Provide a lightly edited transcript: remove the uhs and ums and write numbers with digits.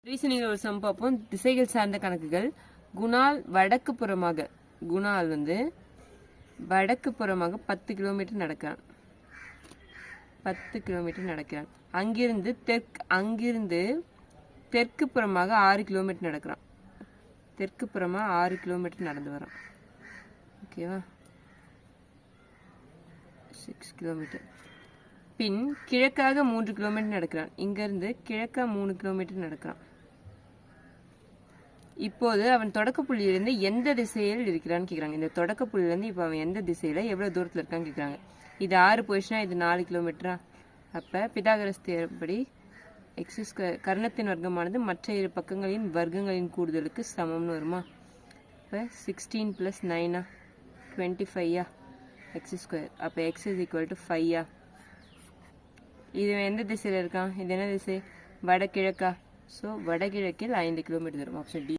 Reasoning ஒரு some பார்ப்போம். திசைகள் சார்ந்த கணக்குகள். குணால் வடக்கு புறமாக வடக்கு புறமாக 10 கிலோமீட்டர் நடக்கிறான். 10 கிலோமீட்டர் நடக்கிறான். அங்கிருந்து தெற்கு புறமாக 6 கிலோமீட்டர் நடக்கிறான். தெற்கு புறமாக 6 கிலோமீட்டர் நடந்து வரான். ஓகேவா? 6 கிலோமீட்டர். பின் கிழக்காக 3 கிலோமீட்டர் நடக்கிறான். இங்கிருந்து கிழக்கா 3 கிலோமீட்டர் நடக்கிறான். இப்போது அவன் தொடக்க புள்ளியிலிருந்து எந்த திசையில் இருக்கிறான்னு கேட்குறாங்க. இந்த தொடக்க புள்ளியிலிருந்து இப்போ அவன் எந்த திசையில் எவ்வளோ தூரத்தில் இருக்கான்னு கேட்குறாங்க. இது 6 போயிடுச்சுன்னா இது 4 கிலோமீட்டரா? அப்போ பிதாகரஸ் தேரப்படி x² கர்ணத்தின் வர்க்கமானது மற்ற இரு பக்கங்களின் வர்க்கங்களின் கூடுதலுக்கு சமம்னு வருமா? இப்போ 16 + 9 25 x². அப்போ x = 5. இது எந்த திசையில் இருக்கான்? இது என்ன திசை? வடகிழக்கா? ஸோ வடகிழக்கில் 5 கிலோமீட்டர் தரும். Option D.